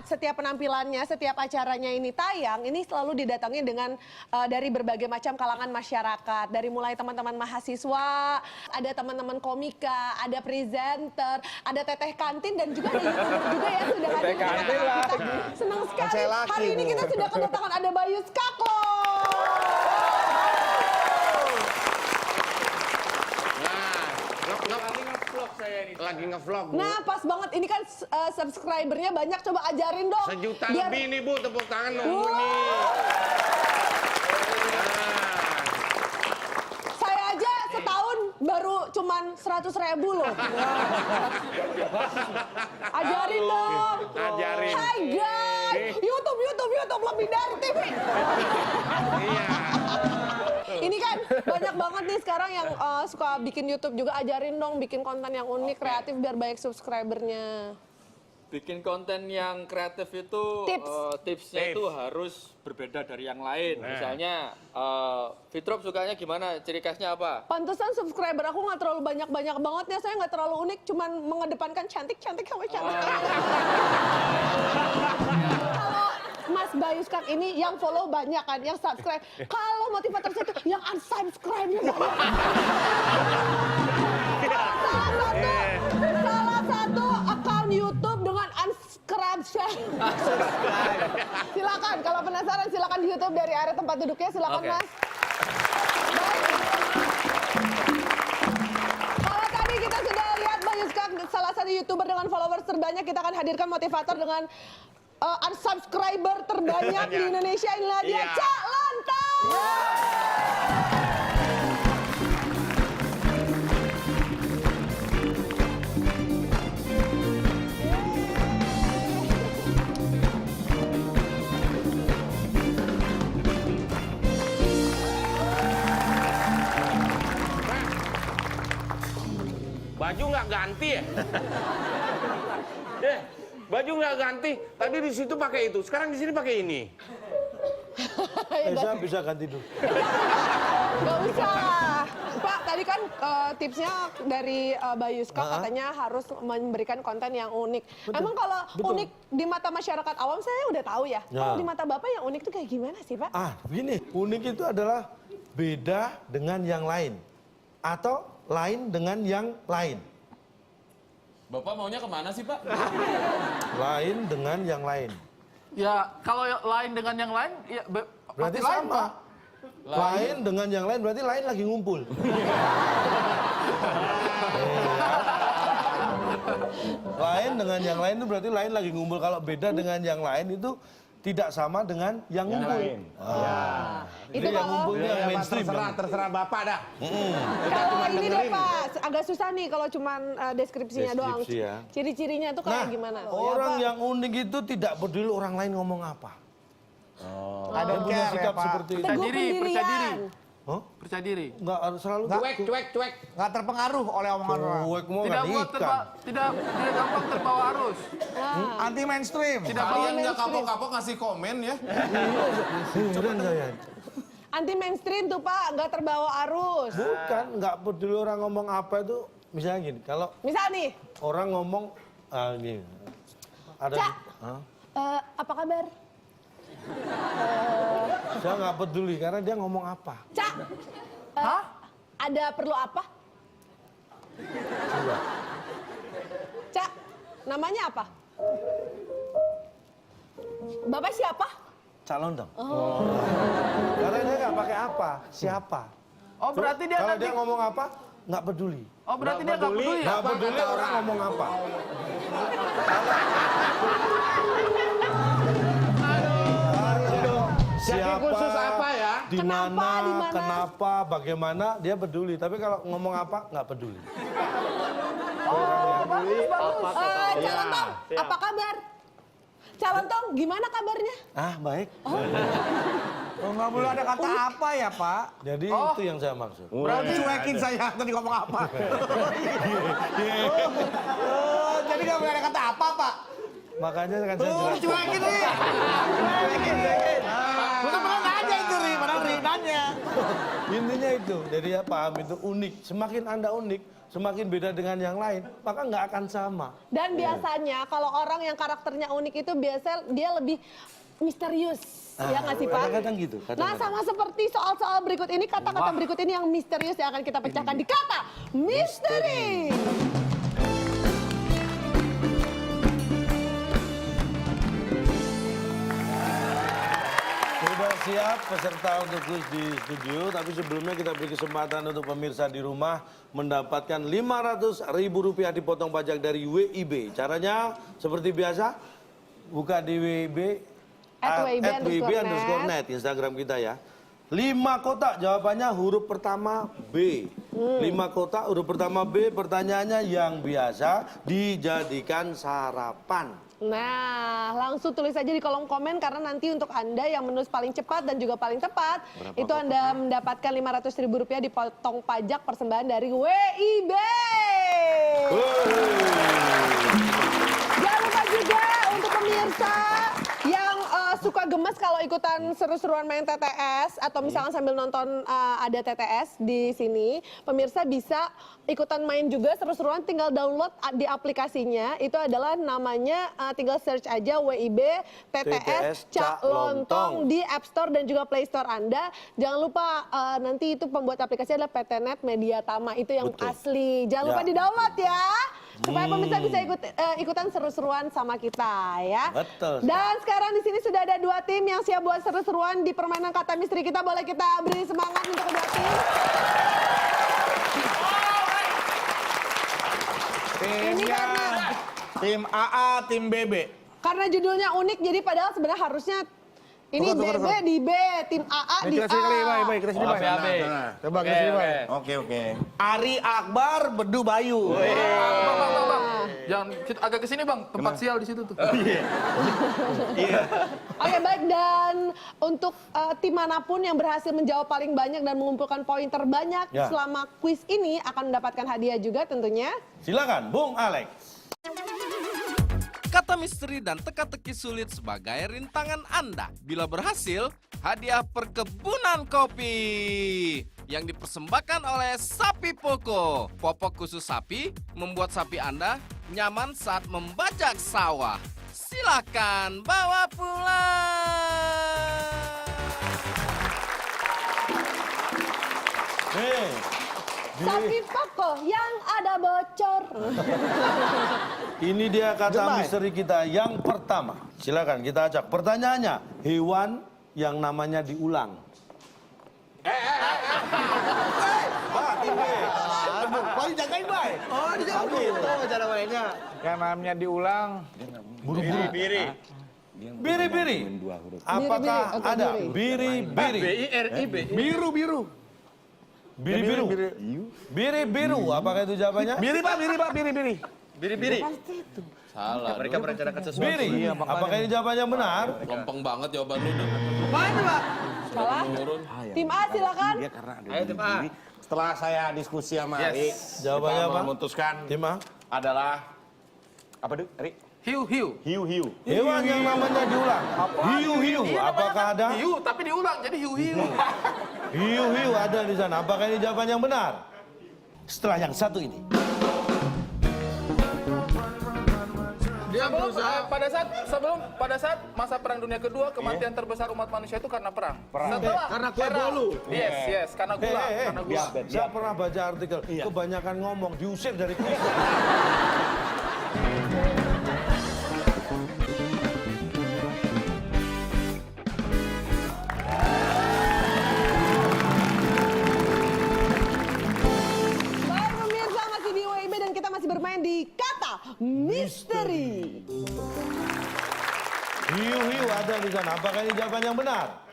setiap penampilannya, setiap acaranya ini tayang, ini selalu didatangi dengan dari berbagai macam kalangan masyarakat. Dari mulai teman-teman mahasiswa, ada teman-teman komika, ada presenter, ada teteh kantin dan juga ada YouTuber juga ya sudah hadir. Kita senang sekali. Hari ini kita sudah kedatangan ada Bayu Skako. Lagi ngevlog, Bu. Nah, pas banget. Ini kan subscribernya banyak. Coba ajarin dong. 1 juta lebih nih, Bu. Tepuk tangan nunggu nih. Saya aja setahun baru cuman 100.000 loh. Ajarin dong. Ajarin. Hai guys. YouTube lebih dari TV. Iya. Ini kan banyak banget nih sekarang yang suka bikin YouTube juga. Ajarin dong bikin konten yang unik, kreatif biar banyak subscribernya. Bikin konten yang kreatif itu tipsnya itu harus berbeda dari yang lain. Misalnya Fitrop sukanya gimana? Ciri khasnya apa? Pantesan subscriber aku nggak terlalu banyak banget ya. Saya nggak terlalu unik, cuman mengedepankan cantik sama cantik. Kalau Mas Bayu Skak ini yang follow banyak kan, yang subscribe. Kalau motivator saya itu yang unsubscribe-nya banyak. Salah satu account YouTube dengan unsubscribe. Silakan, kalau penasaran silakan di YouTube dari area tempat duduknya. Silakan Mas. Kalau tadi kita sudah lihat Bayu Skak salah satu YouTuber dengan followers terbanyak, kita akan hadirkan motivator dengan unsubscriber terbanyak di Indonesia. Inilah dia, Cak Lontong. Baju nggak ganti ya? Baju nggak ganti. Tadi di situ pakai itu, sekarang di sini pakai ini. Bisa ganti dulu. Gak usah. Pak, tadi kan tipsnya dari Bayu Skak katanya harus memberikan konten yang unik. Emang kalau unik di mata masyarakat awam saya udah tahu ya. Kalau di mata Bapak yang unik tuh kayak gimana sih, Pak? Begini, unik itu adalah beda dengan yang lain. Atau lain dengan yang lain. Bapak maunya kemana sih, Pak? Lain dengan yang lain. Ya, kalau lain dengan yang lain, ya berarti lain, sama. Pak. Lain dengan yang lain berarti lain lagi ngumpul. Lain dengan yang lain itu berarti lain lagi ngumpul. Kalau beda dengan yang lain itu tidak sama dengan yang ngumpul. Itu yang ngumpul yang mainstream. Terserah Bapak dah. Kalau ini deh Pak, agak susah nih kalau cuman deskripsinya doang. Ya. Ciri-cirinya tuh kayak gimana? Orang yang unik itu tidak peduli orang lain ngomong apa. Ada punya sikap seperti itu. Teguh Percaya diri. Hah? Percaya diri. Nggak selalu Cuek. Nggak terpengaruh oleh omongan orang. mau Tidak nggak muat nikah. tidak gampang terbawa arus. Anti mainstream. Tidak Kalian nggak kapok-kapok ngasih komen ya? Beneran saya. Anti mainstream tuh Pak, nggak terbawa arus. Bukan, nggak peduli orang ngomong apa itu. Misalnya gini, kalau Misal nih, orang ngomong gini, ada, Cak, apa kabar? saya nggak peduli karena dia ngomong apa. Cak, ada perlu apa? Cak, namanya apa? Bapak siapa? Calon dong. Karena dia nggak pakai apa, siapa. Oh, berarti dia Kalau nanti... dia ngomong apa, nggak peduli. Oh, berarti dia nggak peduli ya? Nggak peduli orang ngomong apa. Siapa, khusus apa ya? Di mana, Kenapa? kenapa, bagaimana, dia peduli. Tapi kalau ngomong apa, nggak peduli. Bagus. Cak Lontong, apa kabar? Cak Lontong, gimana kabarnya? Baik. Oh, nggak boleh ada kata apa ya, Pak? Jadi itu yang saya maksud. Berarti cuekin saya tadi ngomong apa. Jadi nggak boleh ada kata apa, Pak? Makanya kan saya jelaskan. Cuekin nih. Cuekin. Bener-bener aja itu, Ri. Padahal Fitri nanya. Intinya itu, jadi ya paham itu unik. Semakin Anda unik, semakin beda dengan yang lain, maka nggak akan sama. Dan biasanya kalau orang yang karakternya unik itu biasa dia lebih misterius. Ya nggak sih, Pak? Kadang-kadang gitu. Nah, kadang-kadang. sama seperti soal-soal berikut ini, kata-kata berikut ini yang misterius yang akan kita pecahkan di kata misteri. Sudah siap peserta untuk kuis di studio, tapi sebelumnya kita beri kesempatan untuk pemirsa di rumah mendapatkan Rp500.000 dipotong pajak dari WIB. Caranya seperti biasa, buka di WIB, @WIB_net, Instagram kita ya. 5 kotak jawabannya huruf pertama B. 5 kotak huruf pertama B, pertanyaannya yang biasa dijadikan sarapan. Nah, langsung tulis aja di kolom komen karena nanti untuk Anda yang menulis paling cepat dan juga paling tepat, itu Anda mendapatkan Rp500.000 dipotong pajak persembahan dari WIB. Jangan lupa juga untuk pemirsa yang suka gemes kalau ikutan seru-seruan main TTS atau misalnya sambil nonton ada TTS di sini, pemirsa bisa ikutan main juga seru-seruan, tinggal download di aplikasinya. Itu adalah namanya tinggal search aja WIB TTS Cak Lontong di App Store dan juga Play Store Anda. Jangan lupa nanti itu pembuat aplikasi adalah PTNet Media Tama, itu yang asli. Jangan lupa di-download ya. Supaya pemirsa bisa ikutan seru-seruan sama kita ya. Betul. Dan sekarang di sini sudah ada 2 tim yang siap buat seru-seruan di permainan kata misteri kita. Boleh kita beri semangat untuk kedua tim. Ini karena Tim AA, tim BB. karena judulnya unik, jadi padahal sebenarnya harusnya ini Tukar. BB di B, tim AA di Kita sini kali, A. Bay. Kita sini, Bay. Coba kita sini, Bay. Oke. Ari Akbar, Bedu Bayu. Bang. Jangan agak ke sini, Bang. Tempat sial di situ tuh. Oke, baik, dan untuk tim manapun yang berhasil menjawab paling banyak dan mengumpulkan poin terbanyak Ya. selama kuis ini akan mendapatkan hadiah juga tentunya. Silakan, Bung Alex. Kata misteri dan teka-teki sulit sebagai rintangan Anda. Bila berhasil, hadiah perkebunan kopi yang dipersembahkan oleh Sapi Poko. Popok khusus sapi membuat sapi Anda nyaman saat membajak sawah. Silakan bawa pulang. Sapi Poko yang ada bocor. Ini dia kata misteri kita yang pertama. Silakan kita acak. Pertanyaannya, hewan yang namanya diulang. Bay, jagain, Bay. Oh, dijagain. Itu cara mainnya. Yang namanya diulang. Biri-biri. Apakah Biri-biri, oke, ada biri. biri-biri? BIRIB. Biru. Biri-biru. Biri-biru. Apakah itu jawabannya? Biri, Pak, biri. Biri-biri. Salah. Mereka merencanakan sesuatu. Biri. Apakah ini jawabannya benar? Lempeng banget jawaban lu. Apa itu, Pak? Salah. Tim A silakan. Ayo tim A. Setelah saya diskusi sama Ari, Jawabannya kita apa? memutuskan Tim A. adalah apa tuh, Ari? Hiu. Hiu. Hewan yang namanya diulang. Hiu-hiu. Apakah ada? Hiu, tapi diulang jadi hiu-hiu. Hiu-hiu ada di sana. Apakah ini jawaban yang benar? Setelah yang satu ini. Dia pada saat masa Perang Dunia Kedua, kematian terbesar umat manusia itu karena perang. Setelah Karena kue bolu. Yes, karena gula, karena gula. Saya pernah baca artikel, kebanyakan ngomong, diusir dari kuis. Baik pemirsa, masih di WIB dan kita masih bermain di kata misteri. Hiu-hiu ada di sana. Apakah ini jawaban yang benar?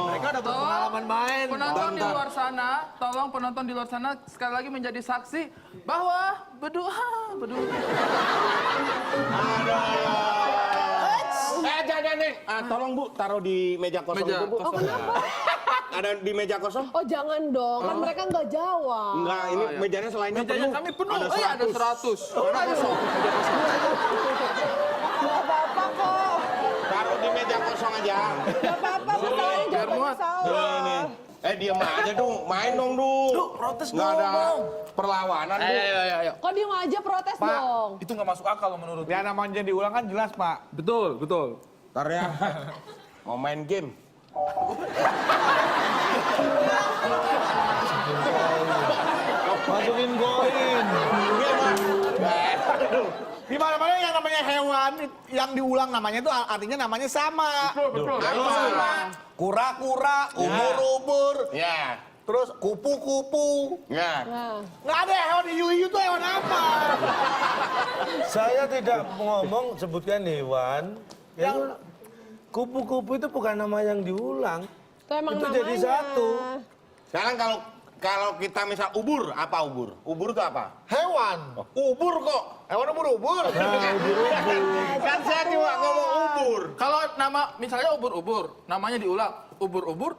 Mereka udah berpengalaman main penonton di luar sana, tolong penonton di luar sana sekali lagi menjadi saksi bahwa berdua. Jangan nih. Tolong Bu, taruh di meja kosong Meja itu Bu. Oh, kenapa? Ada di meja kosong? Oh, jangan dong. Kan mereka nggak jawab. Enggak, ini mejanya selainnya Mejanya penuh. kami penuh. Ada Ada 100. Mana kosong? Nggak apa-apa kok. Taruh di meja kosong aja. Nggak apa-apa. Masalahnya jawabannya salah. Diam aja dong, main dong Du. protes Nggak ada perlawanan Bu. Ayo. Kok diem aja protes dong? Itu nggak masuk akal menurut. Ya namanya diulang kan jelas Pak. Betul. Ntar ya, mau main game. Masukin koin. Di mana-mana yang namanya hewan yang diulang namanya itu artinya namanya sama. Apa? Kura-kura, ubur-ubur, Ya. terus kupu-kupu. Ya. Nggak ada hewan hiu-hiu itu hewan apa? Saya tidak ngomong sebutkan hewan. Yang kupu-kupu itu bukan nama yang diulang. Itu emang Itu namanya. jadi satu. Sekarang kalau kita misal ubur, apa ubur? Ubur itu apa? Hewan. Ubur kok. Hewan ubur-ubur. Kan saya cuma ngomong ubur. Kalau nama misalnya ubur-ubur, namanya diulang. Ubur-ubur.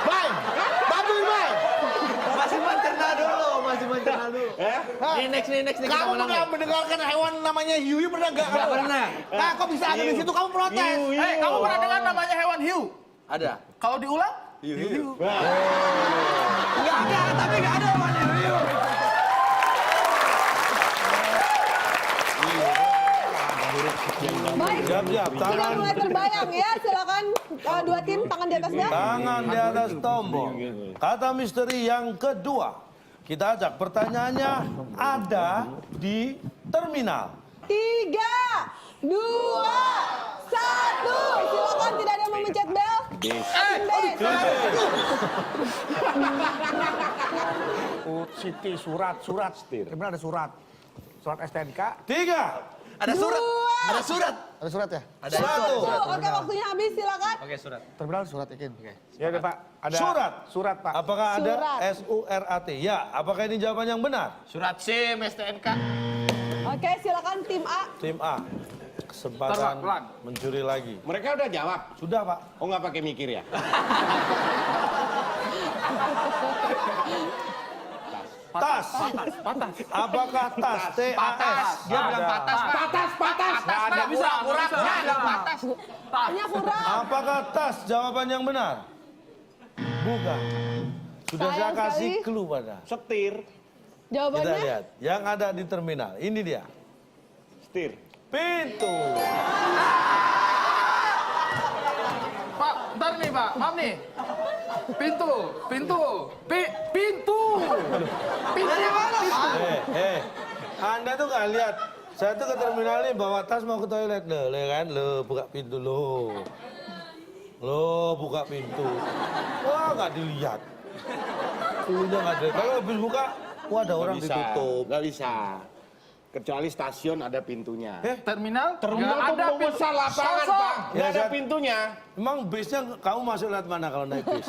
Bay, bantuin Bay. Masih mencerna dulu. Ini next nih Kamu pernah mendengarkan hewan namanya hiu pernah nggak? Nggak pernah. Nah, kok bisa ada di situ kamu protes? Kamu pernah dengar namanya hewan hiu? Ada. Kalau diulang? Nggak ada, tapi nggak ada hewan hiu. Baik. Siap. Sudah Tangan, mulai terbayang ya. Silakan dua tim tangan di atasnya. tangan di atas tombol. Kata misteri yang kedua. Kita ajak pertanyaannya ada di terminal. 3, 2, 1. Silakan, tidak ada yang memencet bel. Tim B. Siti surat. Gimana ada surat? Surat STNK. 3, Ada surat. Ada surat. Ada surat ya? 1. Oke, waktunya habis. Silakan. Oke, surat. Terminal surat yakin. Ya udah Pak. Ada Surat. Surat Pak. Apakah ada Surat. SURAT? Ya. Apakah ini jawaban yang benar? Surat SIM, STNK. Oke, silakan tim A. Tim A. Kesempatan Pelan. mencuri lagi. Mereka udah jawab. Sudah, Pak. Oh nggak pakai mikir ya? Tas. Apakah tas? TAS. Dia bilang patas. Nggak bisa. Dia bilang patas. Hanya kurang. Apakah tas jawaban yang benar? Bukan. Sudah saya Sayang kasih sekali. clue pada. Setir. Kita Jawabannya? lihat. Yang ada di terminal. Ini dia. Setir. Pintu. Pak, ntar nih Pak, maaf nih. Pintu. Pintu mana Pak? Anda tuh nggak lihat. Saya tuh ke terminal nih bawa tas mau ke toilet. Loh, kan? Loh, buka pintu loh. Loh, buka pintu. Wah, nggak dilihat. Pintunya nggak dilihat. Kalau habis buka, wah ada orang ditutup. Nggak bisa. Kecuali stasiun ada pintunya. Terminal? Terminal Nggak tuh besar lapangan Kosong. Pak. Nggak ada pintunya. Emang bisnya kamu masuk lewat mana kalau naik bis?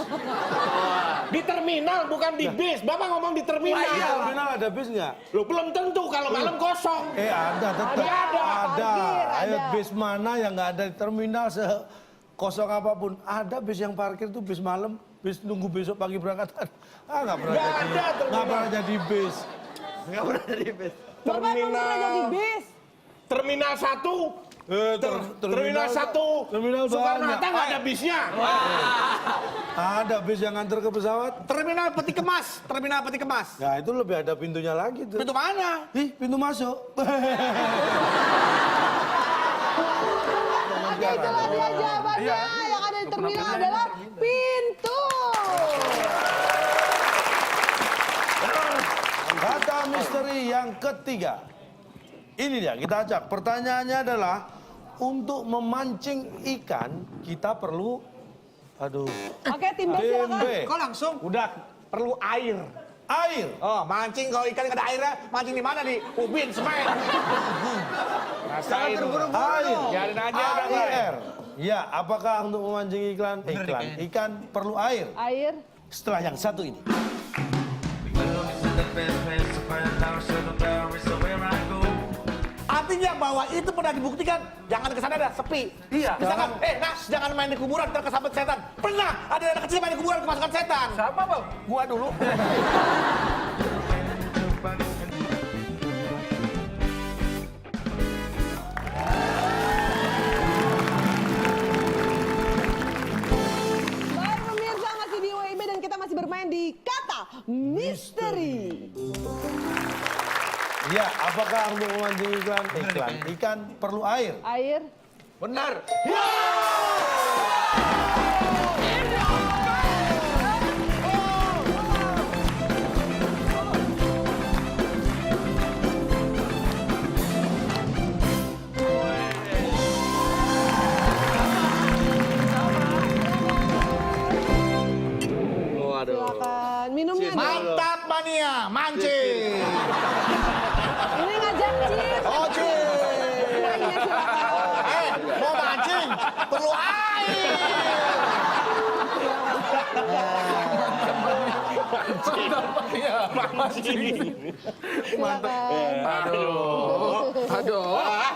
Di terminal bukan di bis. Bapak ngomong di terminal. Di terminal ada bis nggak? Loh belum tentu kalau malam kosong. Ada tetap. Ada. Ayo bis mana yang nggak ada di terminal sekosong apapun. Ada bis yang parkir tuh bis malam, bis nunggu besok pagi berangkatan. Nggak pernah Nggak jadi. ada terminal. Nggak pernah jadi bis. Nggak pernah jadi bis. Bapak emang pernah jadi bis? Terminal 1. Terminal 1. Terminal Soekarno-Hatta banyak. nggak ada bisnya. Ada bis yang nganter ke pesawat. Terminal peti kemas. Terminal peti kemas. Nah itu lebih ada pintunya lagi tuh. Pintu mana? Ih, pintu masuk. Oke, itulah dia jawabannya. Yang ada di terminal adalah pintu. Kata misteri yang ketiga. Ini dia, kita ajak. Pertanyaannya adalah, untuk memancing ikan, kita perlu... Aduh. Oke, tim B Tim silakan. B. Kok langsung? Udah perlu air. Air. Oh, mancing kalau ikan nggak ada airnya, mancing di mana di ubin, semen. Rasain. Air. Biarin aja udah, Bay. AIR. Ya, apakah untuk memancing ikan perlu air? Air. Setelah yang satu ini. Artinya bahwa itu pernah dibuktikan, jangan ke sana dah, sepi. Iya. Misalkan, Nas, jangan main di kuburan, ntar kesambet setan. Pernah ada anak kecil main di kuburan, kemasukan setan. Siapa, Bang? Gua dulu. Baik pemirsa, masih di WIB dan kita masih bermain di Kata Misteri. Ya, apakah untuk memancing ikan perlu air? Air. Benar. Silakan minumnya nih. Mantap mania, mancing. Ini ngajak cheers. Oh, cheers. Kuenya silakan. Mau mancing, perlu air. Silakan.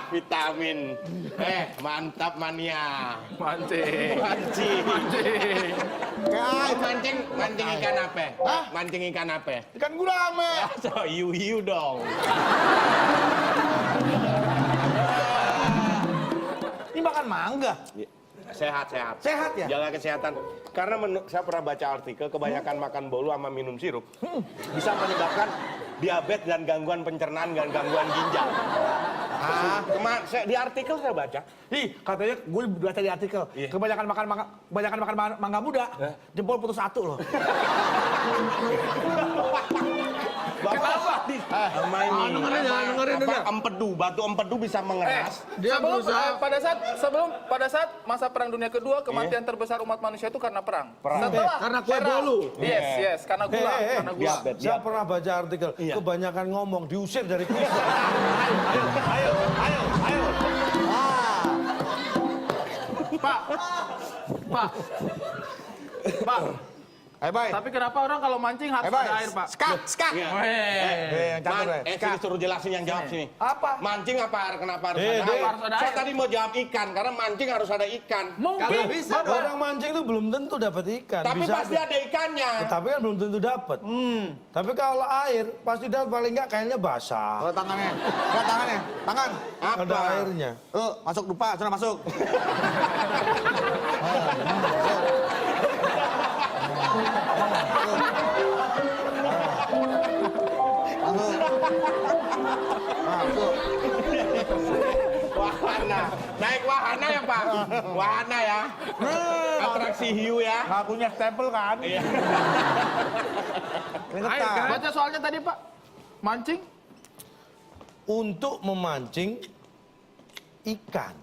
Vitamin. Mantap mania. Mancing. Mancing. Kayak Mancing ikan apa? Hah? Mancing ikan apa? ikan gurame. So, hiu dong. Ini makan mangga. Sehat. Sehat ya? Jaga kesehatan. Karena saya pernah baca artikel, kebanyakan makan bolu sama minum sirup bisa menyebabkan diabetes dan gangguan pencernaan dan gangguan ginjal. Di artikel saya baca. Katanya gue baca di artikel. Iya. Kebanyakan makan mangga muda, jempol putus satu loh. Kenapa? Sama ini. dengerin dulu. Empedu, batu empedu bisa mengeras. Dia Sebelum, berusaha. pada saat masa Perang Dunia Kedua, kematian terbesar umat manusia itu karena perang. Setelah Karena kue perang, bolu. Yes, karena gula, karena gula. Saya pernah baca artikel, kebanyakan ngomong diusir dari kuis. Ayo. Pak, Ayo, Bay. tapi kenapa orang kalau mancing harus Bay. ada air, Pak? Skak. Yang catur, Bay. Sini suruh jelasin yang jawab sini. Apa? Mancing apa kenapa harus ada Dek. air? Harus ada Saya air. tadi mau jawab ikan, karena mancing harus ada ikan. Mungkin. Bisa orang mancing itu belum tentu dapat ikan. Tapi bisa pasti ada ikannya. Tapi kan belum tentu dapat. Tapi kalau air pasti dapat, paling enggak kayaknya basah. Kalau tangannya. Lihat tangannya. Tangan. Ada airnya. Masuk dupa, sana masuk. Wahana. Naik wahana ya, Pak? Wahana ya. Atraksi hiu ya. Nggak punya stempel kan? Iya. Keringetan. Baca soalnya tadi, Pak. Mancing? Untuk memancing ikan,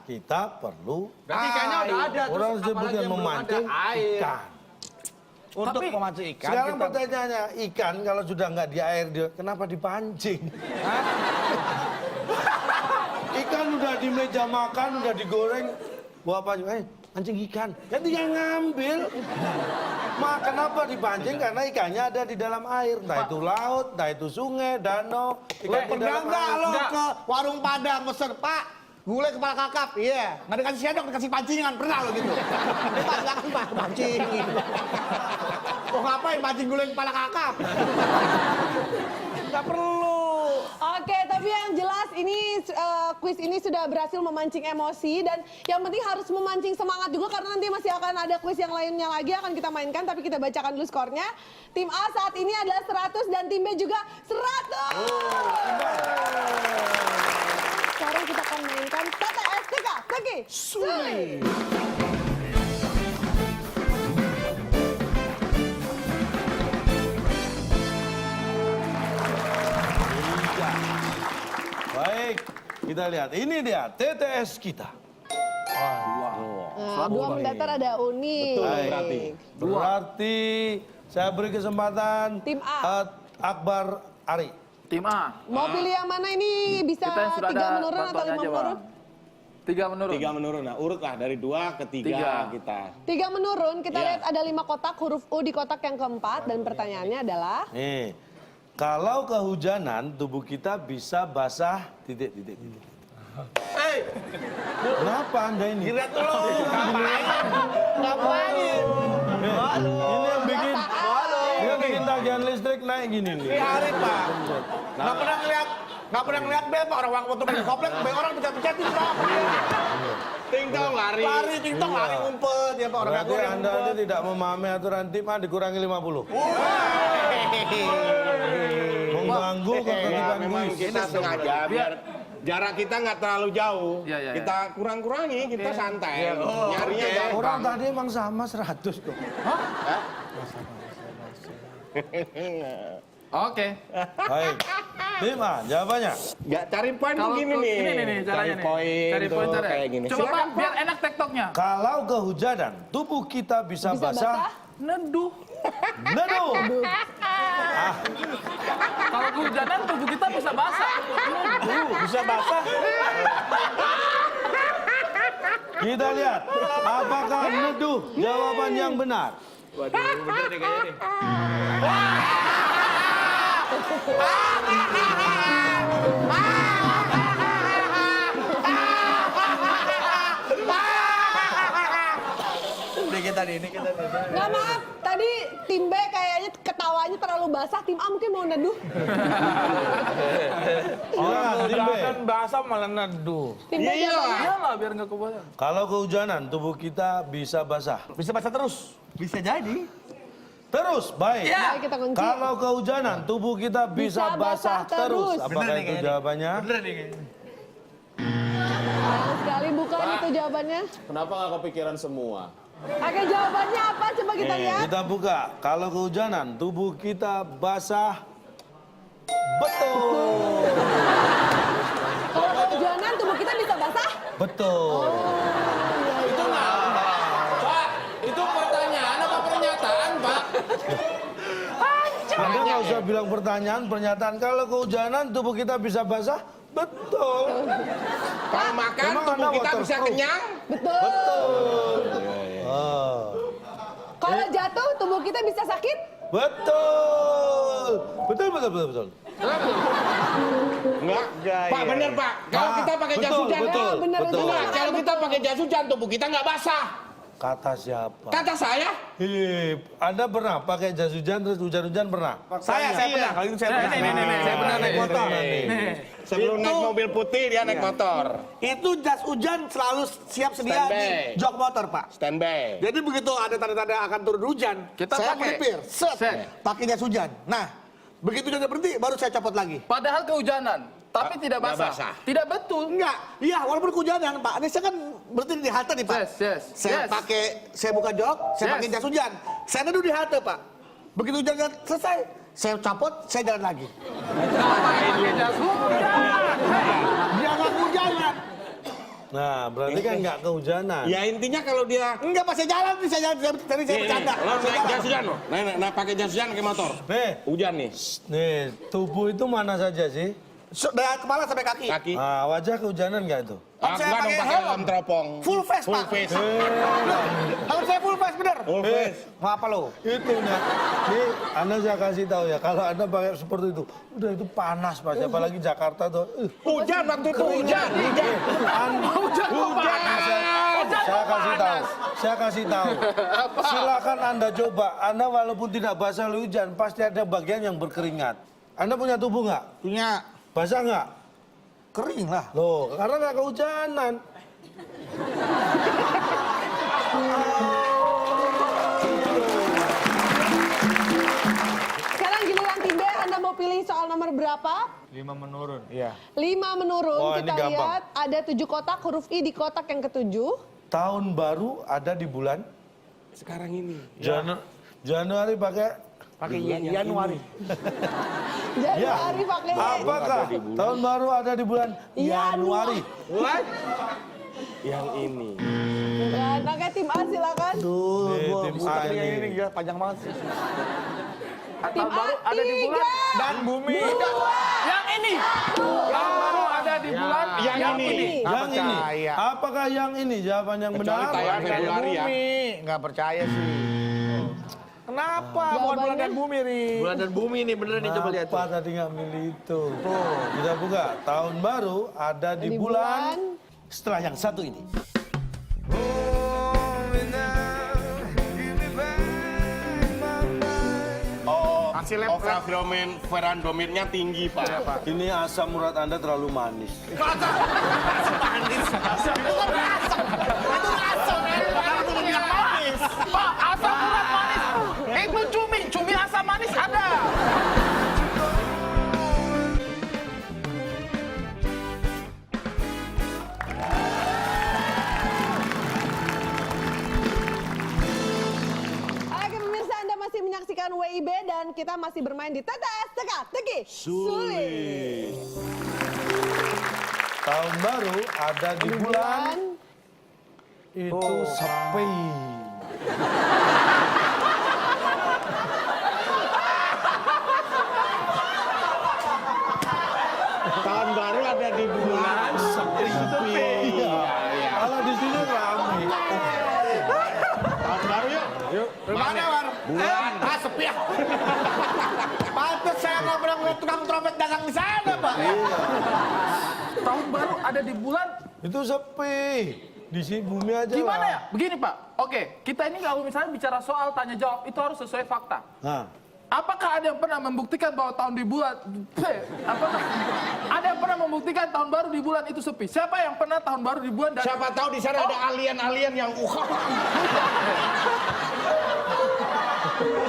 kita perlu Berarti ikannya udah ada. orang Terus apalagi sebutkan yang belum memancing ada? Air. ikan. Untuk memancing ikan. Sekarang pertanyaannya, ikan kalau sudah nggak di air, kenapa dipancing? Ikan udah di meja makan, udah digoreng, bawa apa? Mancing ikan, ya tinggal ngambil. Kenapa dipancing? Karena ikannya ada di dalam air, entah itu laut, entah itu sungai, danau. Ikan di Pernah dalam nggak air. lo ke warung Padang pesen, Pak? Gulai kepala kakap, iya. Nggak dikasih sendok, dikasih pancingan. Pernah lo gitu? Pak, silakan Pak, mancing. Kok ngapain mancing gulai kepala kakap? Nggak perlu. Oke, tapi yang jelas ini kuis ini sudah berhasil memancing emosi dan yang penting harus memancing semangat juga karena nanti masih akan ada kuis yang lainnya lagi akan kita mainkan, tapi kita bacakan dulu skornya. Tim A saat ini adalah 100 dan tim B juga 100. Sekarang kita akan mainkan TTS Teka-teki Sulit. Baik, kita lihat. Ini dia TTS kita. Nah, dua mendatar ada unik. Baik. Berarti saya beri kesempatan Tim A. Akbar Ari. Tim A. Mau pilih yang mana ini? Bisa Kita yang sudah 3 ada menurun atau bantuannya 5 aja, menurun? Bang. 3 menurun. 3 menurun. Nah, urut lah dari 2 ke 3 kita. 3 menurun, kita Iya. lihat ada 5 kotak, huruf U di kotak yang keempat, dan pertanyaannya adalah... Nih, kalau kehujanan tubuh kita bisa basah titik. Kenapa Anda ini? Lihat dulu. Ngapain? Ini yang bikin tagihan listrik naik gini nih. Hari Pak. Nggak pernah ngeliat bel Pak, orang foto di komplek, banyak orang pencet-pencetin Pak. Tingtong lari. Lari, tingtong, lari ngumpet ya Pak, orang Berarti nganggur Anda ini tidak memahami aturan tim A dikurangi 50. Mengganggu Ya, ketertiban memang kuis. kita sengaja biar jarak kita nggak terlalu jauh. Iya, iya, Kita kurang-kurangi, kita santai. Nyarinya gampang. Orang tadi emang sama 100 kok. Oke. Baik. Tim A, jawabannya. Ya, cari poin Kalau begini ke- nih. ini caranya Cari nih. poin, Cari poin tuh, caranya. kayak gini. Coba Pak, biar enak tektoknya. Kalau kehujanan, tubuh kita bisa basah. Neduh. Neduh. Kalau kehujanan tubuh kita bisa basah. Bisa basah. Kita lihat, apakah neduh jawaban yang benar? Waduh, bener deh kayaknya nih. Nggak, maaf, tadi tim B kayaknya ketawanya terlalu basah, tim A mungkin mau neduh. Silakan, tim B. bahasa malah neduh. Tim B jawabannya. Iyalah, biar nggak kebayang. Kalau kehujanan, tubuh kita bisa basah. Bisa basah terus. Bisa jadi. Terus, baik. Baik, kita kunci. Kalau kehujanan, tubuh kita bisa Bisa basah basah terus. terus. Apakah itu jawabannya? Bener nih kayaknya. Sayang sekali bukan itu jawabannya. Kenapa nggak kepikiran semua? Oke, jawabannya apa? Coba kita lihat. Kita buka. Kalau kehujanan, tubuh kita basah. Betul. Kalau kehujanan tubuh kita bisa basah? Betul. Itu nggak, Pak. Itu pertanyaan apa pernyataan, Pak? Anda nggak usah bilang pertanyaan, pernyataan. Kalau kehujanan, tubuh kita bisa basah. Betul. Kalau makan, Memang tubuh Anda kita bisa waterproof? kenyang. Betul. Oh. Kalau jatuh tubuh kita bisa sakit? Betul. Betul. Enggak. Pak, bener Pak. Kalau kita pakai jas hujan, betul, Ah, bener betul. juga. Enggak, kalau kita pakai jas hujan, tubuh kita nggak basah. Kata siapa? Kata saya. Anda pernah pakai jas hujan terus hujan-hujan pernah? Saya pernah. Kalau itu saya pernah. Saya pernah nih. Motor. Sebelum naik mobil putih, dia naik motor. Itu jas hujan selalu siap sedia Standby. di jok motor Pak. Standby. Jadi begitu ada tanda-tanda akan turun hujan, Kita saya pakai. melipir, set, pakai jas hujan. Nah, begitu hujan berhenti, baru saya copot lagi. Padahal kehujanan, tapi tidak nggak basah. basah. Tidak betul. Enggak, iya walaupun kehujanan Pak. Ini saya kan berhenti di halte nih Pak. Yes. Saya buka jok, saya Yes. pakai jas hujan. Saya neduh di halte Pak. Begitu hujan selesai, saya copot, saya jalan lagi. Pakai jas hujan. Dia nggak kehujanan. Nah, berarti kan nggak kehujanan. Ya intinya kalau dia Enggak Pak, saya jalan, tadi saya bercanda. Lo Saya naik jalan. jas hujan lo. Nah, pakai jas hujan pakai motor. Nih, Hujan nih. tubuh itu mana saja sih? Dari kepala sampai kaki. Kaki. Ah, wajah kehujanan nggak itu? Kan saya Enggak dong pakai pakai helm. helm teropong. Full face Full Pak. face. Kalau saya full face bener. Full face. Mau apa lo? Itu nah. Nih, Anda saya kasih tahu ya, kalau Anda pakai seperti itu, udah itu panas Mas, apalagi Jakarta tuh. Hujan waktu itu hujan. Hujan. Saya kasih tahu. Silakan Anda coba. Anda walaupun tidak basah oleh hujan, pasti ada bagian yang berkeringat. Anda punya tubuh nggak? Punya Basah nggak? kering lah. Loh, karena nggak kehujanan. Sekarang giliran tim B, Anda mau pilih soal nomor berapa? 5 menurun. Iya. 5 menurun, Oh, ini kita gampang. lihat ada 7 kotak, huruf I di kotak yang ke-7. Tahun baru ada di bulan Sekarang ini. Januari pakai Januari. Januari pakai I. apakah tahun baru ada di bulan Januari? Yang ini. Bukan. Oke, tim A silakan. Nih, tim A ini. Gila, panjang banget sih. Tim A, ada di bulan 3, Dan bumi. 2, Yang ini. Yang baru ada ada di bulan Yang ini. Yang ini. Apakah yang ini jawaban yang Kecuali benar? tayang Februari ya. Nggak percaya sih. Kenapa? Bukan bulan dan bumi, Ri. Bulan dan bumi nih bener nih coba lihat. Apa tadi nggak milih itu? Tuh, kita buka. Tahun baru ada di bulan setelah yang satu ini. Hasilnya Verandomirnya tinggi, Pak. Ini asam urat Anda terlalu manis. Pak, asam urat manis. Itu cumi asam manis ada. Oke pemirsa, Anda masih menyaksikan WIB dan kita masih bermain di tetes, teka, teki, sulit. Tahun baru ada di bulan itu sepi. Tahun baru ada di bulan sepi. Kalau di sini ramai. Tahun baru yuk. Mana, War? Bulan. Ah, sepi ya. Pantes saya nggak pernah ngeliat tukang trompet dagang di sana, Pak. Tahun baru ada di bulan. Itu sepi. Di sini bumi aja Gimana lah. ya? Begini Pak. Oke, kita ini kalau misalnya bicara soal tanya jawab itu harus sesuai fakta. Nah, Apakah ada yang pernah membuktikan bahwa tahun di bulan apakah ada yang pernah membuktikan tahun baru di bulan itu sepi? Siapa yang pernah tahun baru di bulan dan Siapa tahu di sana ada alien-alien yang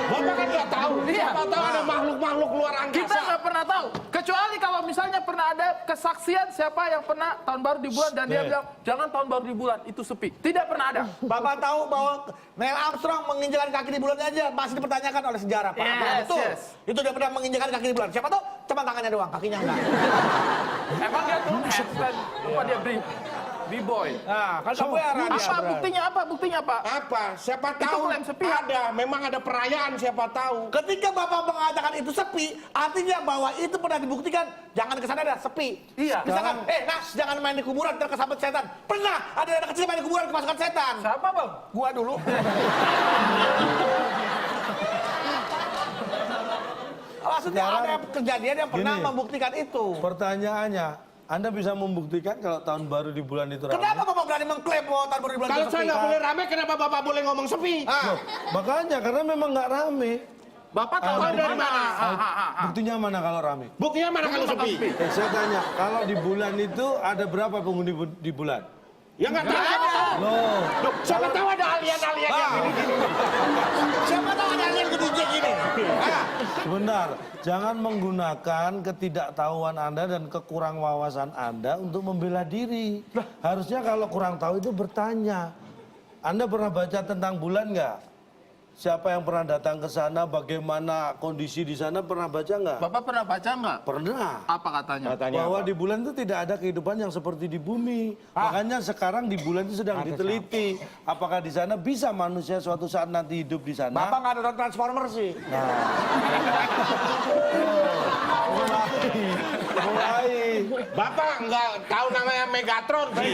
Bapak kan nggak tahu. Iya. Siapa tahu ada makhluk-makhluk luar angkasa. kita nggak pernah tahu. Kecuali kalau misalnya pernah ada kesaksian siapa yang pernah tahun baru di bulan dan dia bilang jangan tahun baru di bulan itu sepi. Tidak pernah ada. Bapak tahu bahwa Neil Armstrong menginjakan kaki di bulan aja masih dipertanyakan oleh sejarah, Pak. Apakah Yes, betul? yes. Itu dia pernah menginjakan kaki di bulan. Siapa tahu cuma tangannya doang, kakinya enggak. Emang dia tuh lupa dia B-boy. Nah, kan kamu heran ya. Apa buktinya apa? Buktinya apa? Apa? Siapa Itu tahu klaim sepi. ada. Memang ada perayaan siapa tahu. Ketika Bapak mengatakan itu sepi, artinya bahwa itu pernah dibuktikan. Jangan kesana dah, sepi. Iya. Misalkan, Nas, jangan main di kuburan, ntar kesambet setan. Pernah ada anak kecil main di kuburan, kemasukan setan. Siapa bang? Gua dulu. Maksudnya Sekarang ada kejadian yang pernah gini. membuktikan itu. pertanyaannya, Anda bisa membuktikan kalau tahun baru di bulan itu ramai? Kenapa Bapak berani mengklaim bahwa tahun baru di bulan Kalau itu saya sepi? nggak boleh rame, kenapa Bapak boleh ngomong sepi? Ah, Makanya, karena memang nggak rame. Bapak tahu Tahu dari mana? Buktinya mana kalau rame? Buktinya mana kalau sepi? Saya tanya, kalau di bulan itu ada berapa penghuni di bulan? Ya nggak tahu. Loh, Loh, siapa tahu ada alien-alien yang gini-gini. siapa tahu ada alien gede gini. Ah, sebentar. Jangan menggunakan ketidaktahuan Anda dan kekurang wawasan Anda untuk membela diri. Harusnya kalau kurang tahu itu bertanya. Anda pernah baca tentang bulan nggak? Siapa yang pernah datang ke sana? Bagaimana kondisi di sana? Pernah baca nggak? Bapak pernah baca nggak? Pernah. Apa katanya? Katanya Bahwa apa? di bulan itu tidak ada kehidupan yang seperti di bumi. Makanya sekarang di bulan itu sedang diteliti. Apakah di sana bisa manusia suatu saat nanti hidup di sana? Bapak nggak nonton Transformers sih. Mulai. Bapak nggak tahu namanya Megatron sih.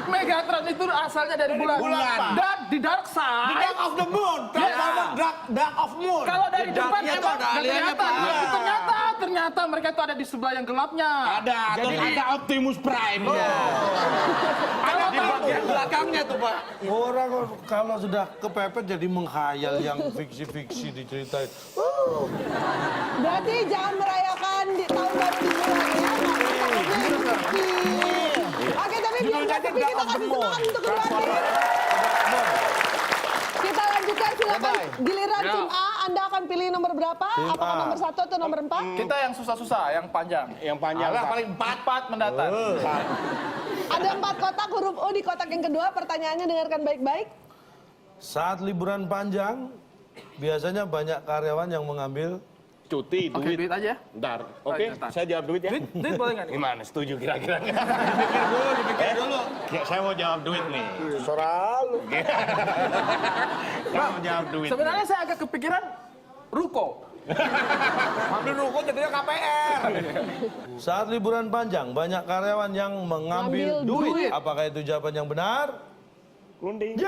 Megatron itu asalnya dari bulan. Bulan. Dan di Dark The Side. Dark of the Moon. Transformers Dark of Moon. Kalau dari depan Darknya emang tuh ada aliennya, kelihatan. Pak. Tapi ternyata mereka itu ada di sebelah yang gelapnya. Ada, terus ada Optimus Prime. Kalau Di bagian belakangnya tuh Pak. Orang kalau sudah kepepet jadi menghayal yang fiksi-fiksi diceritain. Berarti jangan merayakan di tahun baru di bulan ya. Oke, tapi biar nggak sepi kita kasih semangat untuk kedua tim. Kita lanjutkan, silakan. Giliran tim A, Anda akan pilih nomor berapa? Apakah nomor 1 atau nomor 4? kita yang susah-susah, yang panjang. Yang panjang. Alah, Pak. paling Empat mendatang. Ada 4 kotak, huruf U di kotak yang kedua. Pertanyaannya dengarkan baik-baik. Saat liburan panjang, biasanya banyak karyawan yang mengambil Cuti, Oke, duit. duit aja. Bentar. Oke, Bentar. saya jawab duit ya. Duit boleh nggak nih? Gimana? Setuju kira-kira? dipikir dulu. Ya, saya mau jawab duit nih. Selalu. Saya mau jawab duit. Sebenarnya saya agak kepikiran ruko. Ngambil rukun jadinya KPR. Saat liburan panjang, banyak karyawan yang mengambil Ngambil duit. duit. Apakah itu jawaban yang benar? Grunding.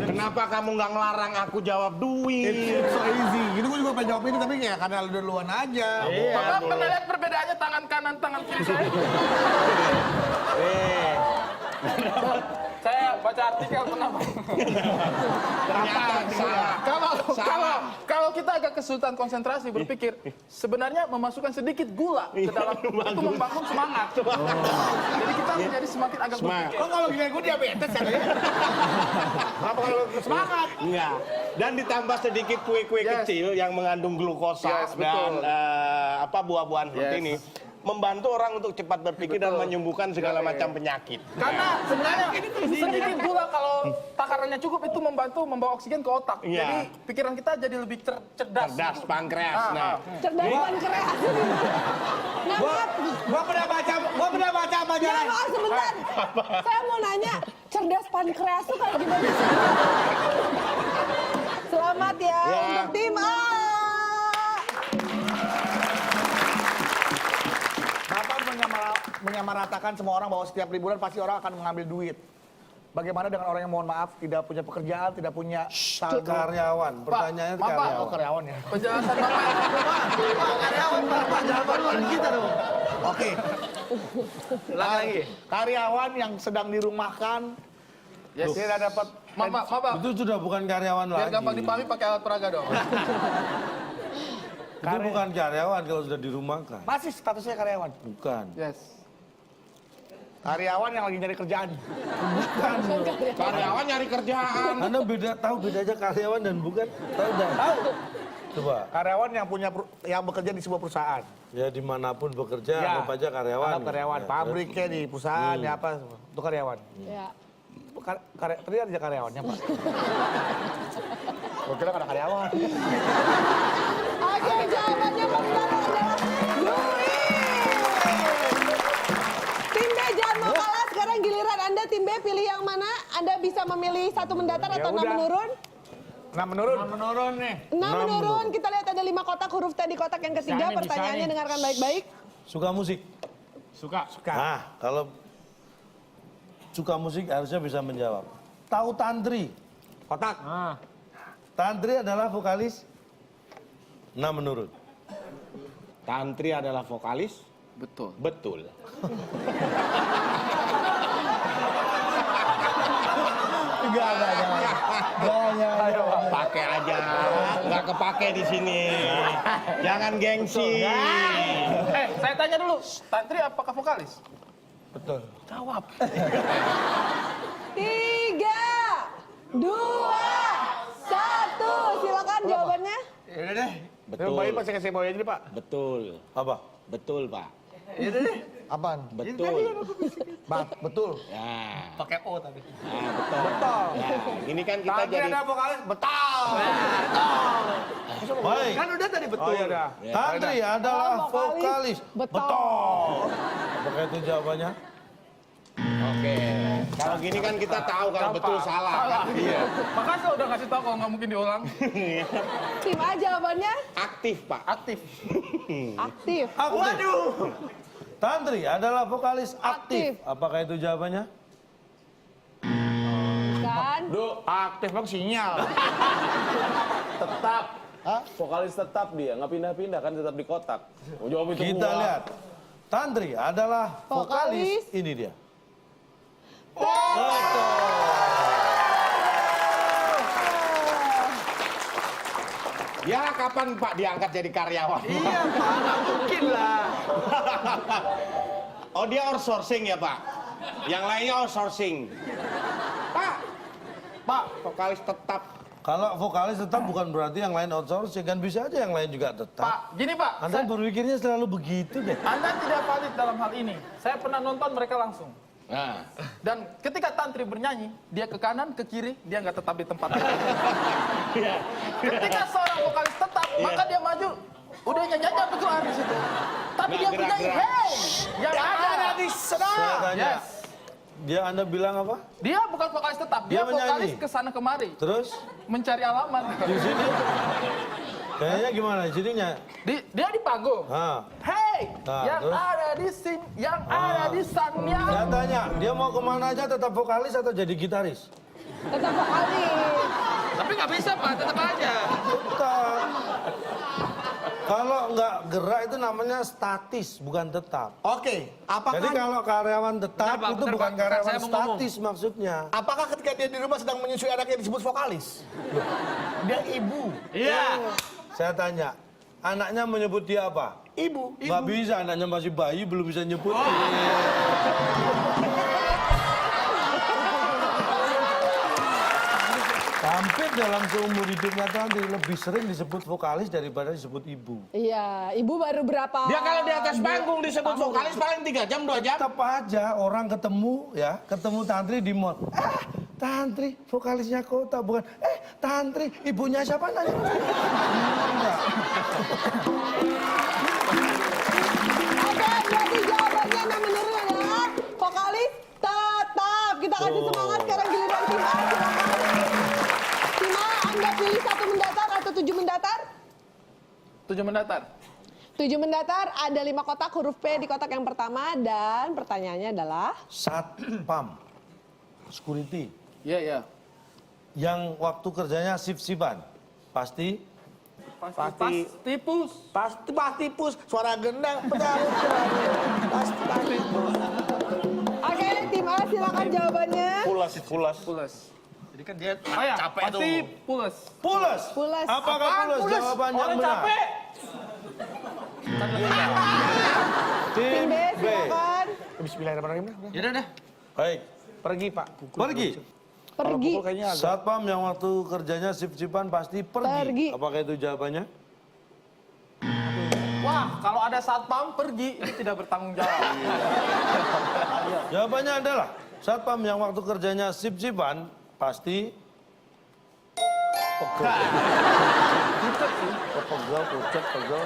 Kenapa kamu nggak ngelarang aku jawab duit? So easy. Ini gue juga pengen jawab ini tapi kayak karena lu duluan aja. Bapak pernah lihat perbedaannya tangan kanan, tangan kiri saya? Saya baca artikel pernah. Ternyata salah. Kalau kita agak kesulitan konsentrasi berpikir, sebenarnya memasukkan sedikit gula ke dalam itu membangun semangat. Jadi kita menjadi semakin agak berpikir. Kok kalau gini gue diabetes ya? Kenapa kalau semangat? Enggak. Dan ditambah sedikit kue-kue kecil yang mengandung glukosa Yes, betul. dan buah-buahan seperti Yes. ini membantu orang untuk cepat berpikir dan menyembuhkan segala macam penyakit. Karena sebenarnya sedikit gula kalau takarannya cukup itu membantu membawa oksigen ke otak. Iya. Jadi pikiran kita jadi lebih cerdas. Cerdas pankreas. Nah, Cerdas pankreas. Gua pernah baca Ya majalah. maaf sebentar. Saya mau nanya, cerdas pankreas tuh kayak gimana sih? Selamat ya untuk tim A. Bapak menyamaratakan semua orang bahwa setiap liburan pasti orang akan mengambil duit. Bagaimana dengan orang yang mohon maaf tidak punya pekerjaan, tidak punya saldo? Karyawan. Pertanyaannya Bapak, karyawan. Oh, karyawan ya. Penjelasan Bapak Karyawan, Bapak jawaban luar kita dong. Oke. Lagi. Karyawan yang sedang dirumahkan, tidak dapat. Bapak, Itu sudah bukan karyawan biar lagi. gampang dipahami pakai alat peraga dong. Itu bukan karyawan kalau sudah dirumahkan. Masih statusnya karyawan. Bukan. Yes. Karyawan yang lagi nyari kerjaan. karyawan nyari kerjaan. Anda tahu bedanya karyawan dan bukan? Tahu dah. Tahu. Coba. Karyawan yang bekerja di sebuah perusahaan. Ya dimanapun bekerja, anggap aja karyawan. Anggap karyawan. Ya, Pabriknya di perusahaan, ya apa. Itu karyawan. Ya. Tadi ada karyawannya, Pak. Gue kira ada karyawan. Oke, jawabannya benar adalah duit. Tim B jangan mau kalah, sekarang giliran Anda tim B pilih yang mana? Anda bisa memilih 1 mendatar atau 6 udah. menurun? Nah menurun nih. 6 menurun, kita lihat ada 5 kotak huruf T di kotak yang ketiga. Pertanyaannya dengarkan baik-baik. Suka musik? Suka. Nah, kalau suka musik harusnya bisa menjawab. Tahu Tantri? Kotak. Tantri adalah vokalis? 6 menurun. Tantri adalah vokalis? Betul. Betul. Pakai aja, nggak kepake di sini. Jangan gengsi. Saya tanya dulu, Tantri apakah vokalis? Betul. 3, 2, 1. Silakan jawabannya. Yaudah deh. Betul. Baik Pak, saya kasih bawah aja nih Pak. Betul. Apa? Betul, Pak. Yaudah deh. Apaan? Betul. Betul. Ya. Pakai O tadi. Nah, betul. Betul. Ya, ini kan kita Tantri jadi ada vokalis? Betul. Baik. Kan udah tadi betul. Oh iya dah. Tantri adalah vokalis. Betul. Apakah itu jawabannya? Oke. Kalau gini kan kita tahu kalau betul salah. Iya. Makanya saya udah ngasih tahu kalau nggak mungkin diulang. Tim A jawabannya Aktif, Pak. Aktif. aktif. Waduh. Tantri adalah vokalis Aktif. aktif. Apakah itu jawabannya? Kan? Aktif bang sinyal. Tetap. Vokalis tetap dia, nggak pindah-pindah kan tetap di kotak. Oh, jawab itu Kita gua. lihat. Tantri adalah Vokalis. vokalis. Ini dia. Ya, kapan Pak diangkat jadi karyawan? Iya Pak, nggak mungkin lah. Oh, dia outsourcing ya, Pak? Yang lainnya outsourcing. Pak, vokalis tetap. Kalau vokalis tetap bukan berarti yang lain outsourcing, kan bisa aja yang lain juga tetap. Pak, gini Pak, Anda berpikirnya selalu begitu deh. Anda tidak valid dalam hal ini. Saya pernah nonton mereka langsung. Nah, Dan ketika tantri bernyanyi, dia ke kanan, ke kiri, dia nggak tetap di tempatnya. Ketika seorang vokalis tetap, maka dia maju, udah nyanyi bergerak di situ. Tapi dia bernyanyi, hey, yang ada di sana. Saya tanya, Yes. dia Anda bilang apa? Dia bukan vokalis tetap, dia Dia vokalis menyanyi. ke sana kemari, Terus mencari alamat. di sini kayaknya gimana di sininya? Dia di panggung. Ah. Hey, Nah, yang terus? ada di sini, yang ada di sana. Saya tanya, dia mau kemana aja tetap vokalis atau jadi gitaris? Tetap vokalis. Tapi nggak bisa Pak, tetap aja. Tetap. Kalau nggak gerak itu namanya statis, bukan tetap. Oke, apakah Jadi kalau karyawan tetap Bentar, Pak, itu bentar, bukan Pak. karyawan Saya mau ngomong. statis maksudnya. apakah ketika dia di rumah sedang menyusui anaknya disebut vokalis? Dia ibu. Iya. Saya tanya, anaknya menyebut dia apa? Ibu. Nggak bisa, anaknya masih bayi belum bisa nyebut. Hampir dalam seumur hidupnya nanti lebih sering disebut vokalis daripada disebut ibu. Iya, ibu baru berapa? dia kalau di atas panggung disebut vokalis paling 3 jam 2 jam. Tetap aja orang ketemu ya, ketemu tantri di mall. Tantri vokalisnya Kota bukan. Tantri ibunya siapa nanya? Enggak. Oke, berarti jawabannya yang menurut adalah vokalis tetap. Kita kasih semangat sekarang giliran tim A, silakan. Tim A, Anda pilih 1 mendatar atau 7 mendatar? 7 mendatar. 7 mendatar, ada 5 kotak huruf P di kotak yang pertama dan pertanyaannya adalah Satpam, security, Iya, iya. yang waktu kerjanya sip-sipan, pasti Pasti tipus. Pasti pus, suara gendang, pedal. Pasti pus. Oke, tim A silakan jawabannya. Pulas. Pules. Jadi kan dia Oh ya, capek tuh. pasti pules. pules. Pules. Apakah pules? Jawaban yang Orang benar. capek. Tim B silakan. Bismillahirrahmanirrahim. Yaudah dah. Baik, Pergi, Pak. pergi. Pergi. Kayaknya agak. Satpam yang waktu kerjanya sip-sipan pasti pergi. Pergi. Apakah itu jawabannya? Wah, kalau ada satpam pergi, ini tidak bertanggung jawab. Jawabannya adalah satpam yang waktu kerjanya sip-sipan pasti pegel.